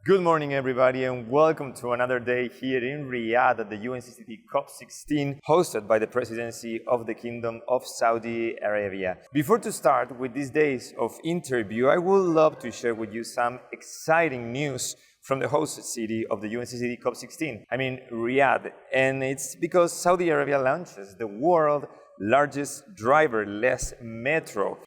Good morning, everybody, and welcome to another day here in Riyadh at the UNCCD COP16, hosted by the Presidency of the Kingdom of Saudi Arabia. Before to start with these days of interview, I would love to share with you some exciting news from the host city of the UNCCD COP16, Riyadh. And it's because Saudi Arabia launches the world's largest driverless metro.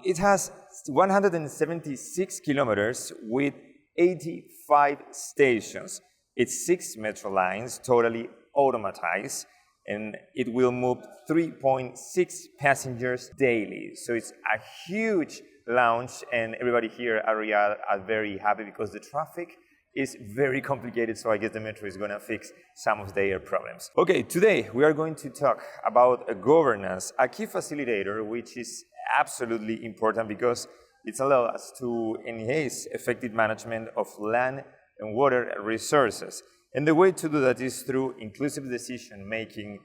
It has 176 kilometers with 85 stations. It's 6 metro lines, totally automatized, and it will move 3.6 passengers daily. So it's a huge launch, and everybody here at Riyadh are very happy because the traffic is very complicated, so I guess the metro is going to fix some of their problems. Okay, today we are going to talk about governance, a key facilitator which is absolutely important because it allows us to enhance effective management of land and water resources. And the way to do that is through inclusive decision-making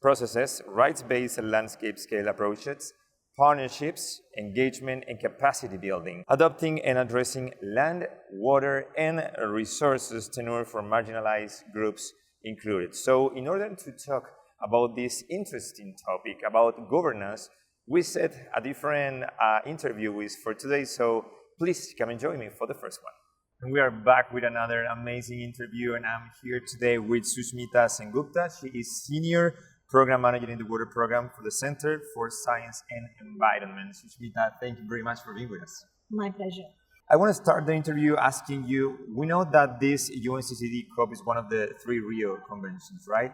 processes, rights-based and landscape-scale approaches, partnerships, engagement, and capacity building, adopting and addressing land, water, and resources tenure for marginalized groups included. So in order to talk about this interesting topic about governance, we set a different interview for today, so please come and join me for the first one. And we are back with another amazing interview, and I'm here today with Sushmita Sengupta. She is Senior Program Manager in the Water Program for the Center for Science and Environment. Sushmita, thank you very much for being with us. My pleasure. I want to start the interview asking you, we know that this UNCCD COP is one of the 3 Rio conventions, right?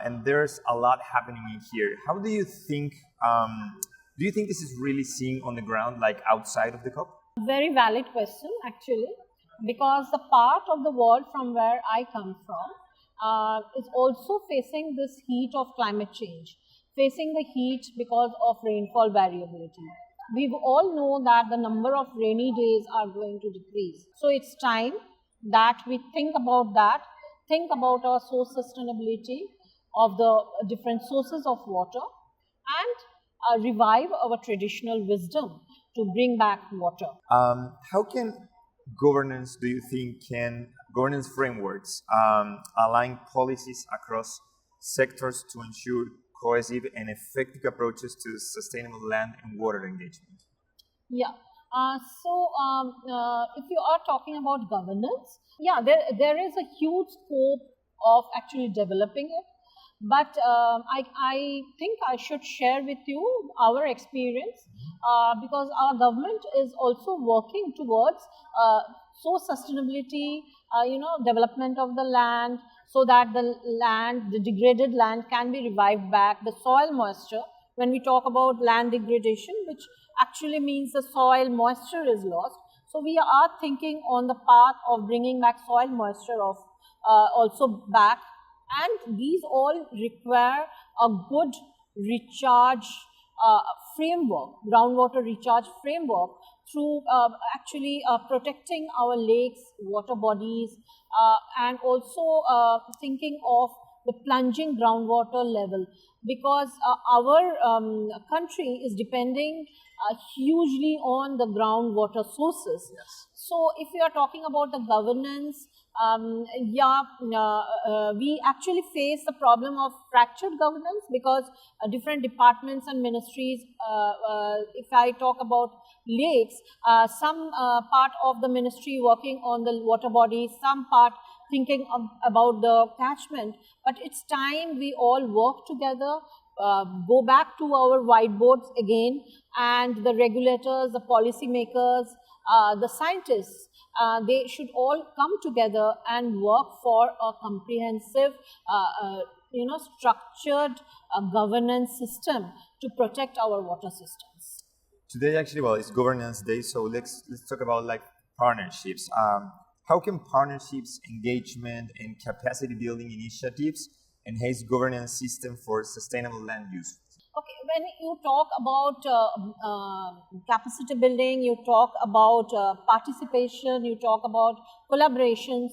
And there's a lot happening in here. How do you think this is really seen on the ground, like outside of the COP? Very valid question, actually, because the part of the world from where I come from is also facing this heat of climate change, facing the heat because of rainfall variability. We all know that the number of rainy days are going to decrease. So it's time that we think about that, think about our source sustainability of the different sources of water, and revive our traditional wisdom to bring back water. How can governance, do you think, governance frameworks align policies across sectors to ensure cohesive and effective approaches to sustainable land and water engagement? Yeah. So if you are talking about governance, there is a huge scope of actually developing it. But I think I should share with you our experience because our government is also working towards source sustainability, development of the land, so that the degraded land can be revived back, the soil moisture. When we talk about land degradation, which actually means the soil moisture is lost. So we are thinking on the path of bringing back soil moisture also back. And these all require a good recharge framework, groundwater recharge framework through actually protecting our lakes, water bodies, and also thinking of the plunging groundwater level, because our country is depending hugely on the groundwater sources. Yes. So if we are talking about the governance, we actually face the problem of fractured governance because different departments and ministries, if I talk about lakes, some part of the ministry working on the water bodies, some part thinking about the catchment. But it's time we all work together, go back to our whiteboards again, and the regulators, the policymakers, the scientists, they should all come together and work for a comprehensive, structured governance system to protect our water systems. Today, actually, it's Governance Day, so let's talk about partnerships. How can partnerships, engagement, and capacity building initiatives enhance governance system for sustainable land use? Okay, when you talk about capacity building, you talk about participation, you talk about collaborations.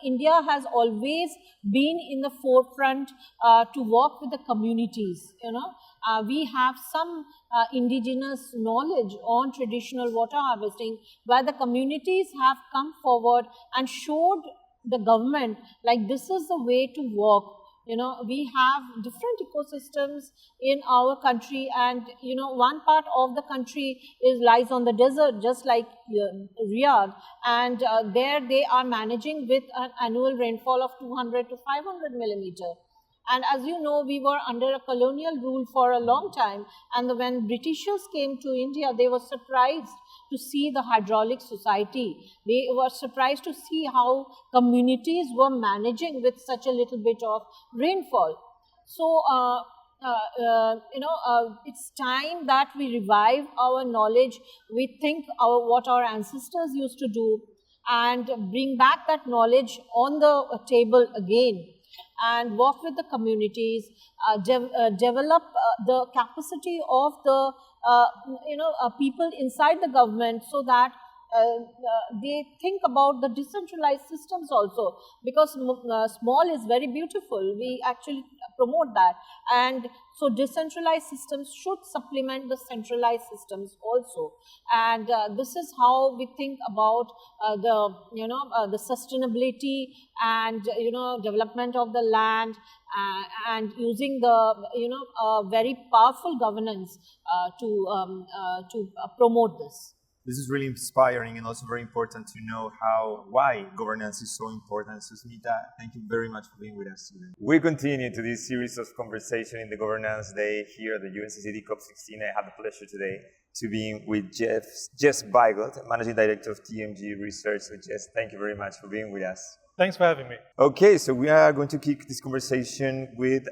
India has always been in the forefront to work with the communities. We have some indigenous knowledge on traditional water harvesting, where the communities have come forward and showed the government like this is the way to work. We have different ecosystems in our country, and one part of the country lies on the desert, just like Riyadh, and there they are managing with an annual rainfall of 200 to 500 millimeter. And as you know, we were under a colonial rule for a long time, and when Britishers came to India, they were surprised to see the hydraulic society. They were surprised to see how communities were managing with such a little bit of rainfall. So, it's time that we revive our knowledge. We think what our ancestors used to do and bring back that knowledge on the table again, and work with the communities, develop the capacity of the people inside the government, so that they think about the decentralized systems also, because small is very beautiful. We actually promote that, and so decentralized systems should supplement the centralized systems also. And this is how we think about the sustainability and development of the land, and using the very powerful governance to promote this. This is really inspiring and also very important to know why governance is so important. Susmita, thank you very much for being with us today. We continue to this series of conversation in the Governance Day here at the UNCCD COP16. I have the pleasure today to be with Jess Beigold, Managing Director of TMG Research. So Jess, thank you very much for being with us. Thanks for having me. Okay, so we are going to kick this conversation with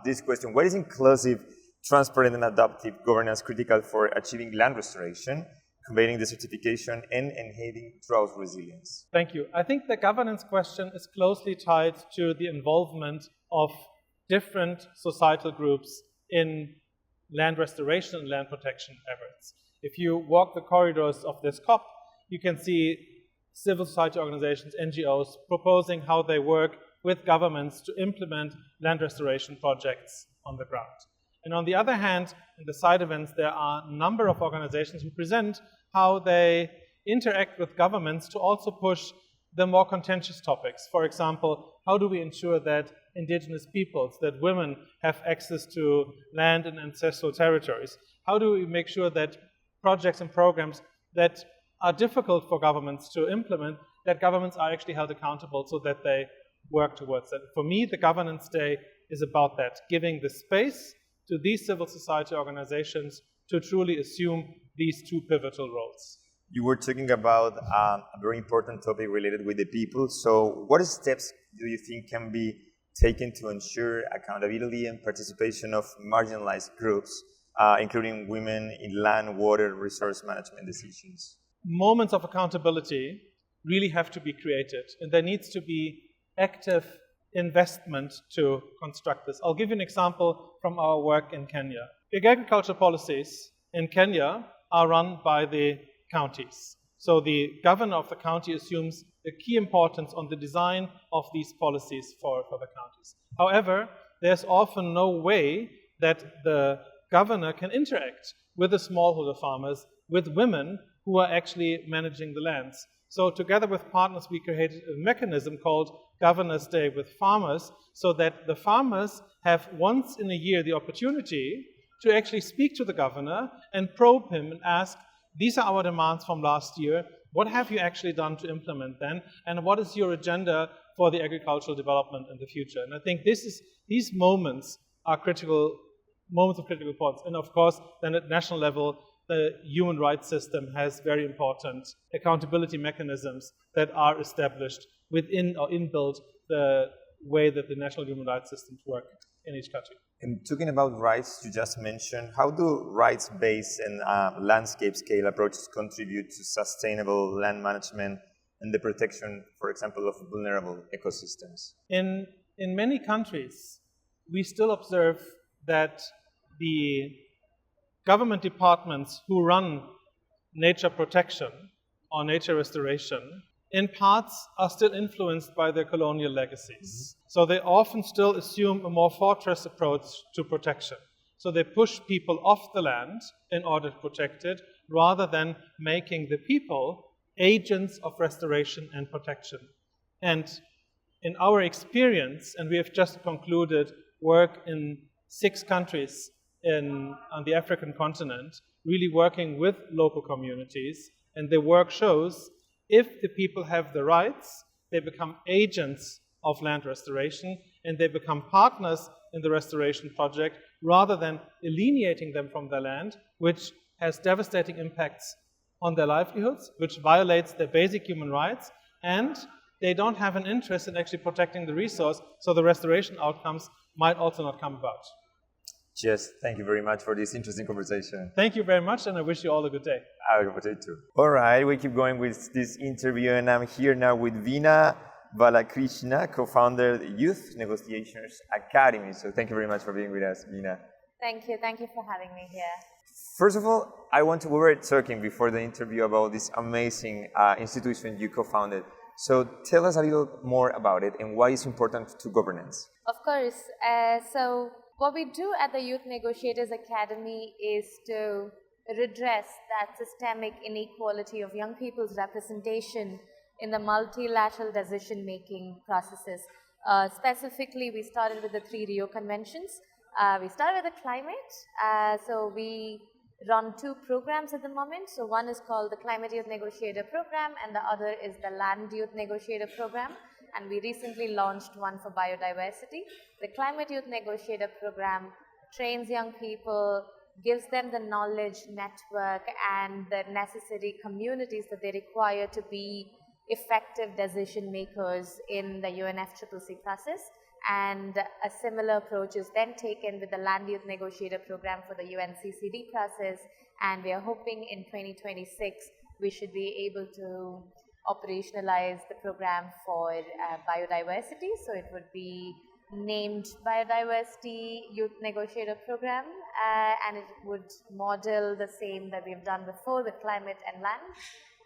this question. What is inclusive, transparent and adaptive governance critical for achieving land restoration, combating desertification and enhancing drought resilience? Thank you. I think the governance question is closely tied to the involvement of different societal groups in land restoration and land protection efforts. If you walk the corridors of this COP, you can see civil society organizations, NGOs, proposing how they work with governments to implement land restoration projects on the ground. And on the other hand, in the side events, there are a number of organizations who present how they interact with governments to also push the more contentious topics. For example, how do we ensure that indigenous peoples, that women have access to land and ancestral territories? How do we make sure that projects and programs that are difficult for governments to implement, that governments are actually held accountable so that they work towards that? For me, the Governance Day is about that, giving the space to these civil society organizations to truly assume these two pivotal roles. You were talking about a very important topic related with the people. So what steps do you think can be taken to ensure accountability and participation of marginalized groups, including women in land, water, resource management decisions? Moments of accountability really have to be created, and there needs to be active investment to construct this. I'll give you an example from our work in Kenya. The agricultural policies in Kenya are run by the counties. So the governor of the county assumes a key importance on the design of these policies for the counties. However, there's often no way that the governor can interact with the smallholder farmers, with women who are actually managing the lands. So together with partners, we created a mechanism called Governor's Day with Farmers, so that the farmers have once in a year the opportunity to actually speak to the governor and probe him and ask, these are our demands from last year, what have you actually done to implement them, and what is your agenda for the agricultural development in the future? And I think these moments are critical, moments of critical importance. And of course, then at national level, the human rights system has very important accountability mechanisms that are established within or inbuilt the way that the national human rights systems work in each country. And talking about rights, you just mentioned, how do rights-based and landscape scale approaches contribute to sustainable land management and the protection, for example, of vulnerable ecosystems? In many countries, we still observe that the government departments who run nature protection or nature restoration in parts are still influenced by their colonial legacies. So they often still assume a more fortress approach to protection. So they push people off the land in order to protect it, rather than making the people agents of restoration and protection. And in our experience, and we have just concluded work in 6 countries on the African continent, really working with local communities, and the work shows if the people have the rights, they become agents of land restoration, and they become partners in the restoration project rather than alienating them from their land, which has devastating impacts on their livelihoods, which violates their basic human rights, and they don't have an interest in actually protecting the resource, so the restoration outcomes might also not come about. Jess, thank you very much for this interesting conversation. Thank you very much, and I wish you all a good day. Have a good day too. All right, we keep going with this interview, and I'm here now with Veena Balakrishna, co-founder of the Youth Negotiations Academy. So thank you very much for being with us, Veena. Thank you for having me here. First of all, we were talking before the interview about this amazing institution you co-founded. So tell us a little more about it and why it's important to governance. Of course. So what we do at the Youth Negotiators Academy is to redress that systemic inequality of young people's representation in the multilateral decision-making processes. Specifically, we started with the 3 Rio Conventions. We started with the climate. So we run 2 programs at the moment. So one is called the Climate Youth Negotiator Program, and the other is the Land Youth Negotiator Program. And we recently launched one for biodiversity. The Climate Youth Negotiator Program trains young people, gives them the knowledge, network, and the necessary communities that they require to be effective decision makers in the UNFCCC process. And a similar approach is then taken with the Land Youth Negotiator Program for the UNCCD process, and we are hoping in 2026 we should be able to operationalize the program for biodiversity. So it would be named Biodiversity Youth Negotiator Program, and it would model the same that we've done before with climate and land,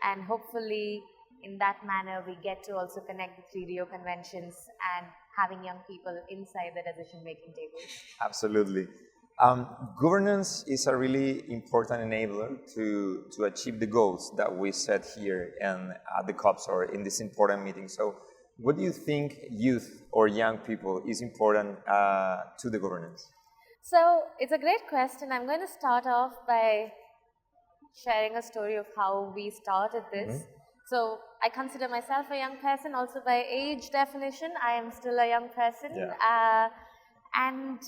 and hopefully in that manner we get to also connect the 3 Rio Conventions and having young people inside the decision-making tables. Absolutely. Governance is a really important enabler to achieve the goals that we set here at the COPs or in this important meeting. So what do you think youth or young people is important to the governance? So it's a great question. I'm going to start off by sharing a story of how we started this. Mm-hmm. So I consider myself a young person, also by age definition, I am still a young person. Yeah. And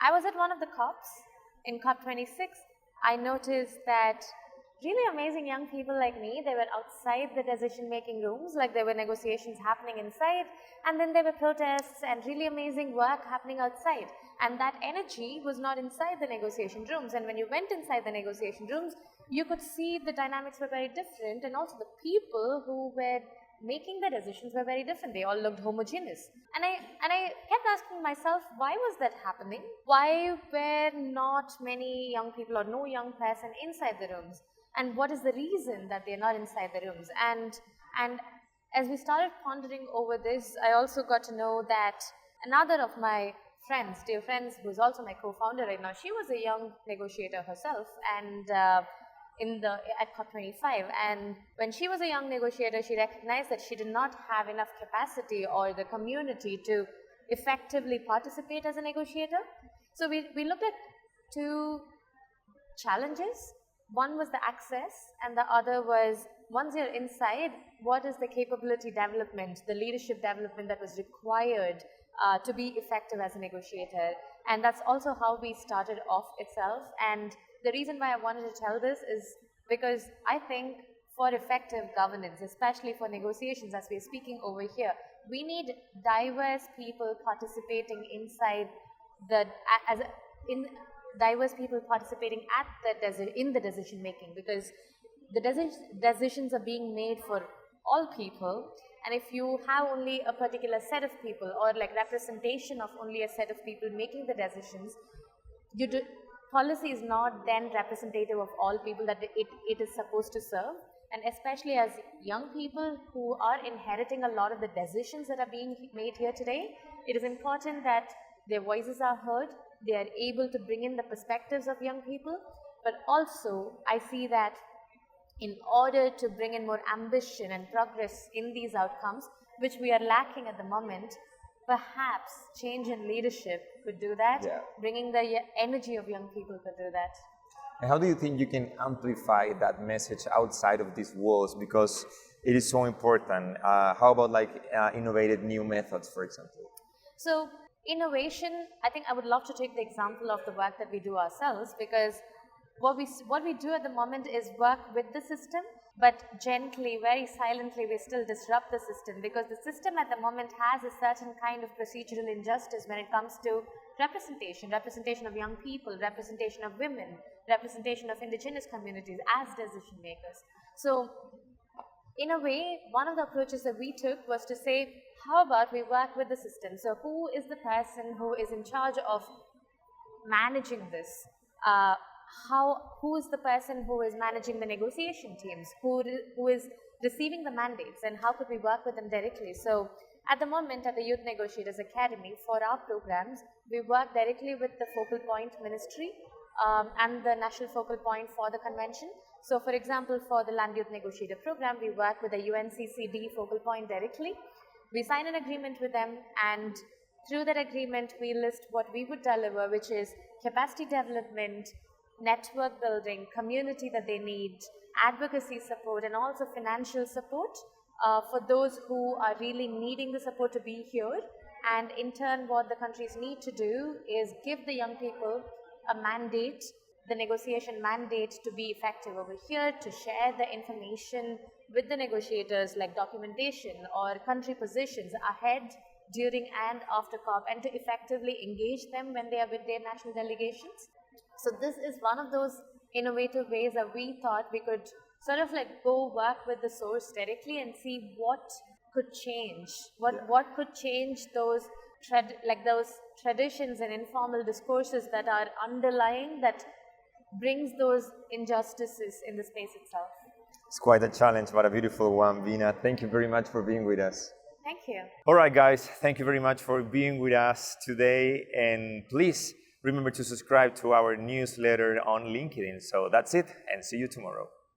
I was at one of the COPs in COP26. I noticed that really amazing young people like me, they were outside the decision-making rooms, like there were negotiations happening inside, and then there were protests and really amazing work happening outside. And that energy was not inside the negotiation rooms. And when you went inside the negotiation rooms, you could see the dynamics were very different, and also the people who were making the decisions were very different. They all looked homogeneous. And I kept asking myself, why was that happening? Why were not many young people or no young person inside the rooms? And what is the reason that they're not inside the rooms? And as we started pondering over this, I also got to know that another of my friends, dear friends, who's also my co-founder right now, she was a young negotiator herself, and at COP25, and when she was a young negotiator, she recognized that she did not have enough capacity or the community to effectively participate as a negotiator. So we looked at 2 challenges. One was the access, and the other was, once you're inside, what is the capability development, the leadership development that was required to be effective as a negotiator. And that's also how we started off itself. And the reason why I wanted to tell this is because I think for effective governance, especially for negotiations as we're speaking over here, we need diverse people participating diverse people participating in the decision making, because the decisions are being made for all people, and if you have only a particular set of people or like representation of only a set of people making the decisions, policy is not then representative of all people that it is supposed to serve. And especially as young people who are inheriting a lot of the decisions that are being made here today, it is important that their voices are heard, they are able to bring in the perspectives of young people. But also, I see that in order to bring in more ambition and progress in these outcomes, which we are lacking at the moment, perhaps change in leadership could do that. Yeah. Bringing the energy of young people could do that. And how do you think you can amplify that message outside of these walls? Because it is so important. How about like innovative new methods, for example? So innovation, I think I would love to take the example of the work that we do ourselves, because what we do at the moment is work with the system, but gently, very silently, we still disrupt the system, because the system at the moment has a certain kind of procedural injustice when it comes to representation of young people, representation of women, representation of indigenous communities as decision makers. So in a way, one of the approaches that we took was to say, how about we work with the system? So who is the person who is in charge of managing this? Who is the person who is managing the negotiation teams? Who is receiving the mandates, and how could we work with them directly? So at the moment at the Youth Negotiators Academy, for our programs, we work directly with the focal point ministry and the national focal point for the convention. So for example, for the Land Youth Negotiator program, we work with the UNCCD focal point directly. We sign an agreement with them, and through that agreement, we list what we would deliver, which is capacity development, network building, community that they need, advocacy support, and also financial support for those who are really needing the support to be here. And in turn, what the countries need to do is give the young people a mandate, the negotiation mandate, to be effective over here, to share the information with the negotiators, like documentation or country positions ahead, during and after COP, and to effectively engage them when they are with their national delegations. So this is one of those innovative ways that we thought we could sort of like go work with the source directly and see what could change, what could change those those traditions and informal discourses that are underlying, that brings those injustices in the space itself. It's quite a challenge, but a beautiful one. Veena, thank you very much for being with us. Thank you. All right, guys, thank you very much for being with us today. And please remember to subscribe to our newsletter on LinkedIn. So that's it, and see you tomorrow.